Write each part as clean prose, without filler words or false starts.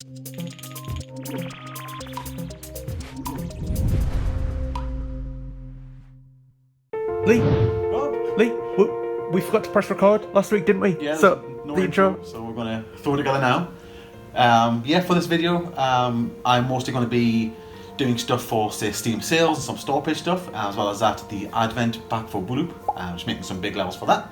Lee, Rob? Lee, we forgot to press record last week, didn't we? Yeah, so no the intro. So we're going to throw it together now. Yeah, for this video, I'm mostly going to be doing stuff for, say, Steam sales and some store page stuff, as well as that, the Advent pack for WooLoop, just making some big levels for that.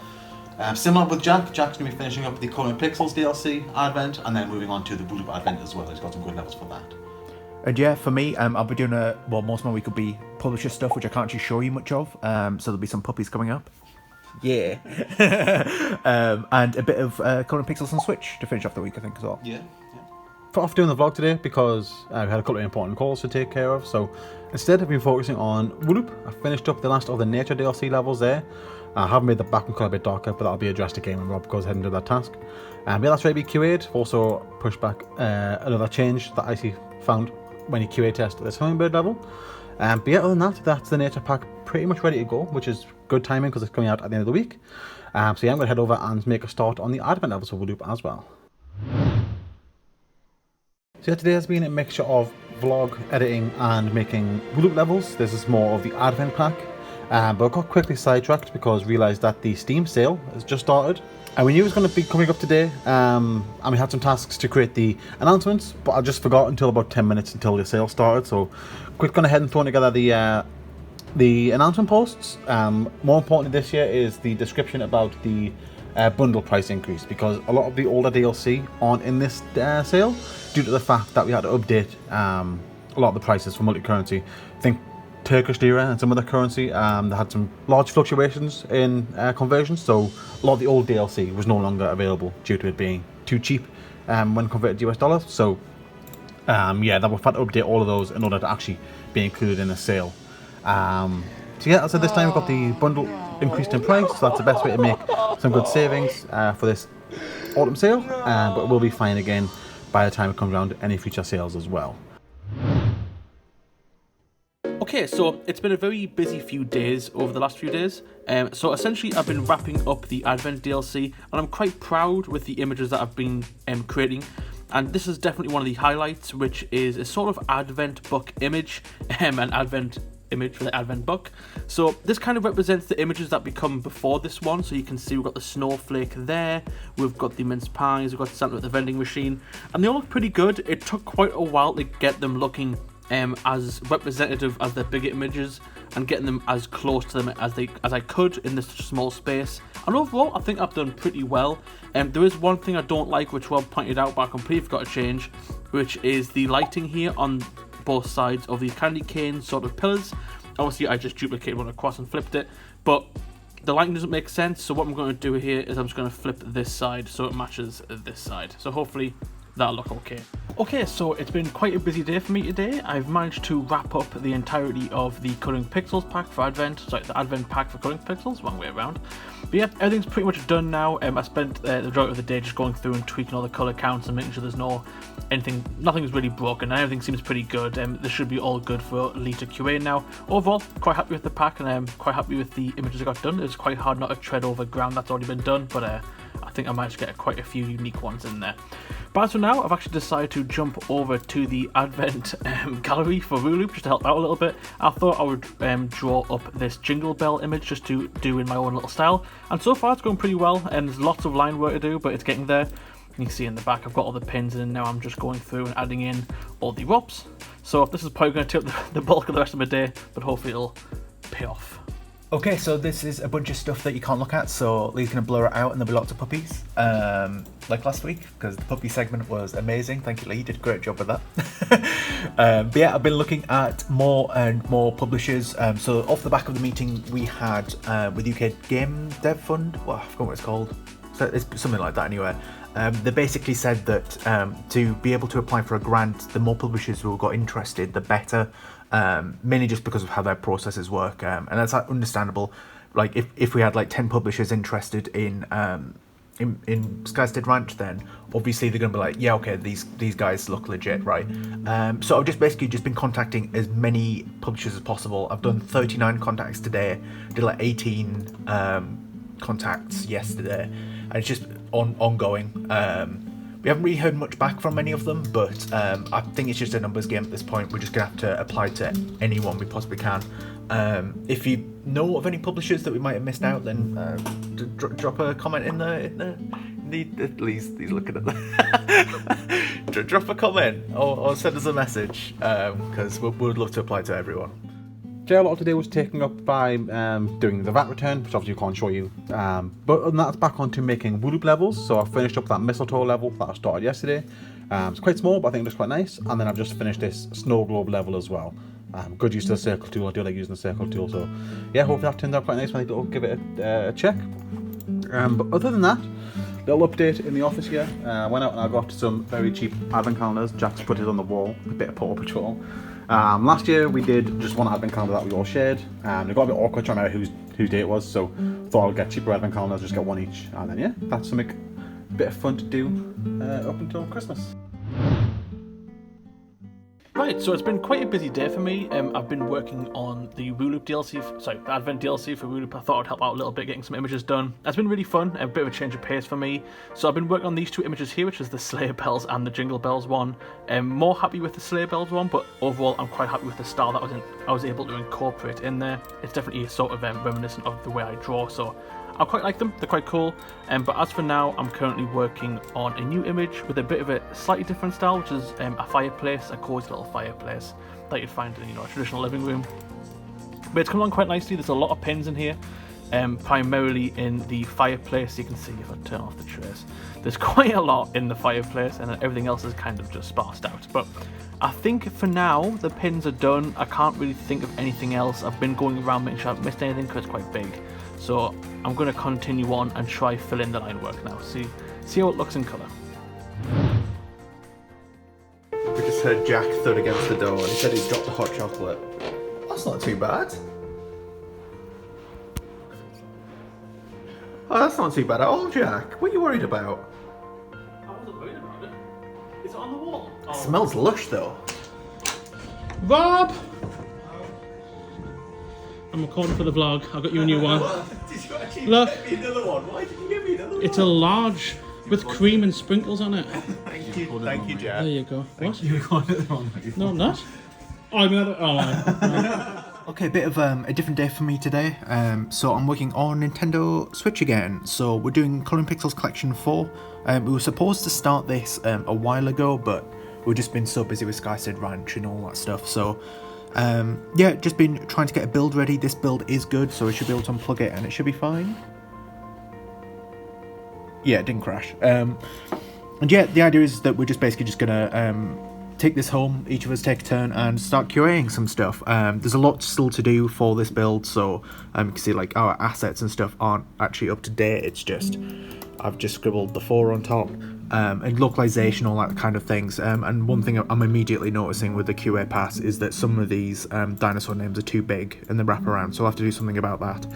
Similar with Jack, Jack's going to be finishing up the Coloring Pixels DLC Advent, and then moving on to the WooLoop Advent as well. He's got some good levels for that. And yeah, for me, I'll be doing most of my week will be publisher stuff, which I can't actually show you much of. So there'll be some puppies coming up. Yeah. And a bit of Coloring Pixels on Switch to finish off the week, I think, as well. Yeah. Off doing the vlog today because we had a couple of important calls to take care of, so instead I've been focusing on WooLoop. I finished up the last of the nature DLC levels there. I have made the background colour a bit darker, but that'll be addressed again when Rob goes ahead and do that task. Yeah, that's ready to be QA'd. Also pushed back another change that I found when you QA test this hummingbird level. But yeah, other than that, that's the nature pack pretty much ready to go, which is good timing because it's coming out at the end of the week. So yeah, I'm going to head over and make a start on the Advent levels for WooLoop as well. So yeah, today has been a mixture of vlog, editing and making WooLoop levels. This is more of the Advent pack, but I got quickly sidetracked because I realised that the Steam sale has just started. And we knew it was going to be coming up today, and we had some tasks to create the announcements, but I just forgot until about 10 minutes until the sale started. So quick gone ahead and thrown together the announcement posts. More importantly this year is the description about the bundle price increase, because a lot of the older DLC aren't in this sale due to the fact that we had to update a lot of the prices for multi-currency. I think Turkish lira and some other currency, they had some large fluctuations in conversions, so a lot of the old DLC was no longer available due to it being too cheap when converted to US dollars. So yeah, that we've had to update all of those in order to actually be included in the sale. So yeah, so this time we've got the bundle increased in price, so that's the best way to make some good savings for this autumn sale, but we'll be fine again by the time it comes around to any future sales as well. Okay, so it's been a very busy few days over the last few days. So essentially I've been wrapping up the Advent DLC, and I'm quite proud with the images that I've been creating. And this is definitely one of the highlights, which is a sort of Advent book image, an Advent image for the Advent book. So this kind of represents the images that become before this one. So you can see we've got the snowflake there, we've got the mince pies, we've got Santa at the vending machine, and they all look pretty good. It took quite a while to get them looking as representative as the bigger images and getting them as close to them as I could in this small space. And overall, I think I've done pretty well. There is one thing I don't like, which Rob pointed out, but I completely forgot to change, which is the lighting here on both sides of these candy cane sort of pillars. Obviously, I just duplicated one across and flipped it, but the lighting doesn't make sense. So what I'm going to do here is I'm just going to flip this side so it matches this side. So hopefully that'll look okay. Okay, so it's been quite a busy day for me today. I've managed to wrap up the entirety of the Coloring Pixels pack for Advent. Sorry, the Advent pack for Coloring Pixels, wrong way around. But yeah, everything's pretty much done now. I spent the majority of the day just going through and tweaking all the colour counts and making sure there's nothing's really broken, and everything seems pretty good. This should be all good for Lee to QA now. Overall, quite happy with the pack, and I'm quite happy with the images I got done. It's quite hard not to tread over ground that's already been done, but I think I managed to get quite a few unique ones in there. But as for now, I've actually decided to jump over to the Advent gallery for WooLoop just to help out a little bit. I thought I would draw up this Jingle Bell image just to do in my own little style, and so far it's going pretty well, and there's lots of line work to do, but it's getting there. You can see in the back I've got all the pins in, and now I'm just going through and adding in all the ropes. So this is probably going to take the bulk of the rest of my day, but hopefully it'll pay off. Okay, so this is a bunch of stuff that you can't look at, so Lee's going to blur it out and there'll be lots of puppies, like last week, because the puppy segment was amazing. Thank you, Lee, you did a great job with that. But yeah, I've been looking at more and more publishers. So off the back of the meeting we had with UK Game Dev Fund, well, I forgot what it's called, so it's something like that anyway. They basically said that to be able to apply for a grant, the more publishers who got interested, the better. Mainly just because of how their processes work, and that's understandable. Like if we had like 10 publishers interested in Skystead Ranch, then obviously they're gonna be like, yeah, okay, these guys look legit, right? So I've just been contacting as many publishers as possible. I've done 39 contacts today, did like 18 contacts yesterday, and it's just ongoing. But We haven't really heard much back from any of them, but I think it's just a numbers game at this point. We're just going to have to apply to anyone we possibly can. If you know of any publishers that we might have missed out, then drop a comment in the he's looking at the drop a comment or send us a message, because we would love to apply to everyone. Yeah, a lot of today was taken up by doing the VAT return, which obviously you can't show you. But other than that, it's back onto making WooLoop levels. So I finished up that mistletoe level that I started yesterday. It's quite small, but I think it looks quite nice. And then I've just finished this snow globe level as well. Good use of the circle tool. I do like using the circle tool. So yeah, hopefully that turned out quite nice when I give it a check. But other than that, little update in the office here. I went out and I got some very cheap advent calendars. Jack's put it on the wall, a bit of Paw Patrol. Last year we did just one advent calendar that we all shared. It got a bit awkward trying to remember whose day it was, so thought I'd get cheaper advent calendars, just get one each. And then yeah, that's something a bit of fun to do up until Christmas. Right, so it's been quite a busy day for me. I've been working on the WooLoop DLC, the Advent DLC for WooLoop. I thought I'd help out a little bit getting some images done. It's been really fun, a bit of a change of pace for me. So I've been working on these two images here, which is the Sleigh Bells and the Jingle Bells one. I'm more happy with the Sleigh Bells one, but overall I'm quite happy with the style that I was able to incorporate in there. It's definitely sort of reminiscent of the way I draw, so I quite like them, they're quite cool. But as for now, I'm currently working on a new image with a bit of a slightly different style, which is a fireplace, a cozy little fireplace that you'd find in a traditional living room. But it's come along quite nicely. There's a lot of pins in here, primarily in the fireplace. You can see if I turn off the trace, there's quite a lot in the fireplace, and everything else is kind of just sparsed out. But I think for now the pins are done. I can't really think of anything else. I've been going around making sure I haven't missed anything because it's quite big. So I'm going to continue on and try fill in the line work now. See how it looks in colour. We just heard Jack thud against the door and he said he's dropped the hot chocolate. That's not too bad. Oh, that's not too bad at all, Jack. What are you worried about? I wasn't worried about it. Is it on the wall? It smells lush though. Rob! I'm recording for the vlog. I got you a new one. Did you actually Look. get me another one? Why did you give me another one? It's a large with cream and sprinkles on it. Thank you, Jack. There you go. What? You recorded it wrong. No, I'm not. Oh, I mean, right. Okay, a bit of a different day for me today. So I'm working on Nintendo Switch again. So we're doing Colouring Pixels Collection 4. We were supposed to start this a while ago, but we've just been so busy with Skystead Ranch and all that stuff. So yeah, just been trying to get a build ready. This build is good, so we should be able to unplug it and it should be fine. Yeah, it didn't crash. And yeah, the idea is that we're just basically just gonna take this home, each of us take a turn and start QAing some stuff. There's a lot still to do for this build, so you can see like our assets and stuff aren't actually up to date. It's just I've just scribbled the 4 on top, and localization, all that kind of things. And one thing I'm immediately noticing with the QA pass is that some of these dinosaur names are too big in the wraparound, so I'll have to do something about that.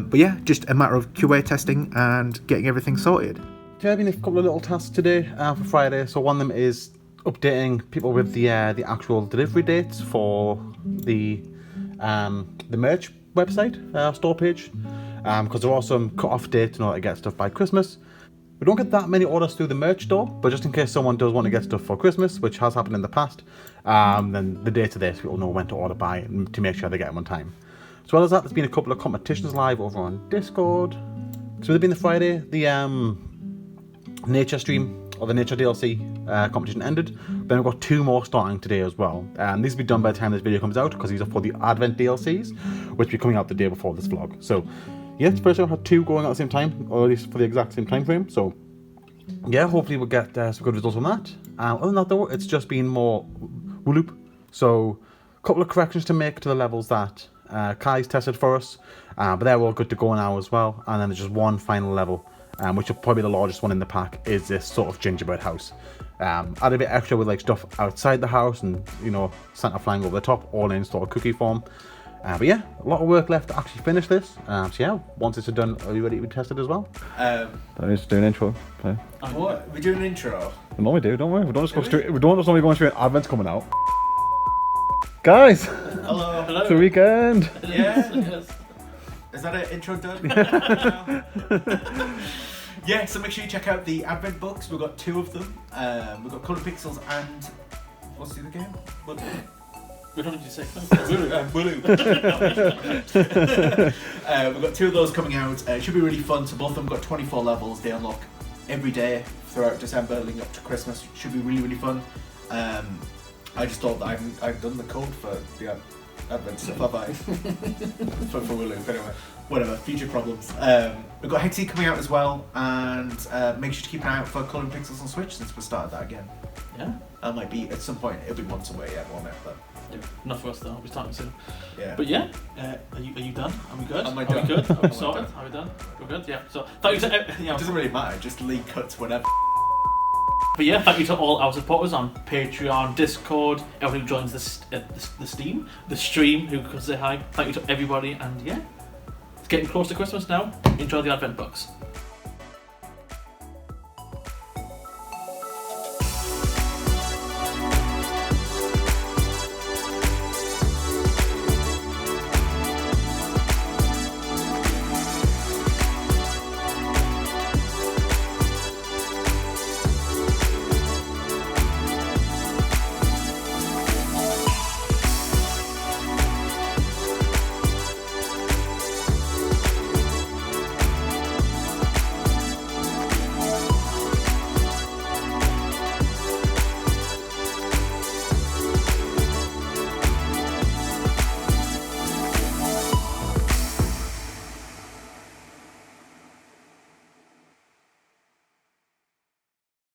But yeah, just a matter of QA testing and getting everything sorted. Yeah, I've been a couple of little tasks today for Friday. So one of them is updating people with the actual delivery dates for the merch website store page, because there are some cut-off dates in order to get stuff by Christmas. We don't get that many orders through the merch store, but just in case someone does want to get stuff for Christmas, which has happened in the past, then the date of this, people know when to order by and to make sure they get them on time. As well as that, there's been a couple of competitions live over on Discord. So there's been the Friday, the nature stream, or the nature DLC competition ended. Then we've got 2 more starting today as well. These will be done by the time this video comes out, because these are for the Advent DLCs, which will be coming out the day before this vlog. So yeah, it's first time I've had 2 going at the same time, or at least for the exact same time frame. So yeah, hopefully we'll get some good results from that. Other than that though, it's just been more WooLoop. So a couple of corrections to make to the levels that Kai's tested for us, but they're all good to go now as well. And then there's just one final level, which will probably be the largest one in the pack, is this sort of gingerbread house. Add a bit extra with like stuff outside the house and, you know, Santa flying over the top, all in sort of cookie form. But yeah, a lot of work left to actually finish this. So yeah, once it's done, are you ready to be tested as well? That is doing an intro. Okay. What? We're doing an intro? We normally do, don't we? We don't just go straight. We don't just normally go straight. Advent's coming out. Guys, Hello. it's the weekend. Yeah. Is that an intro done? Yeah, so make sure you check out the Advent books. We've got 2 of them. We've got Colour Pixels and what's the other game? We don't need to say WooLoop. We've got 2 of those coming out. It should be really fun. So both of them got 24 levels. They unlock every day throughout December, leading up to Christmas. It should be really, really fun. I just thought that I've done the code for the Advent stuff, have I? for WooLoop, anyway. Whatever, future problems. We've got Hexy coming out as well, and make sure to keep an eye out for Colour Pixels on Switch since we started that again. Yeah. That might be, at some point, it'll be months away, yeah, won't it? But Yeah, not for us though. We're starting soon. yeah. But yeah, are you done? Are we good? Am I Are we done? good? Are Am we I sorted? done? Are we done? We're good. Yeah. So thank you to It doesn't really matter, just leak cuts, whatever. But yeah, thank you to all our supporters on Patreon, Discord, everyone who joins the stream, who comes to say hi. Thank you to everybody, and yeah, it's getting close to Christmas now. Enjoy the Advent books.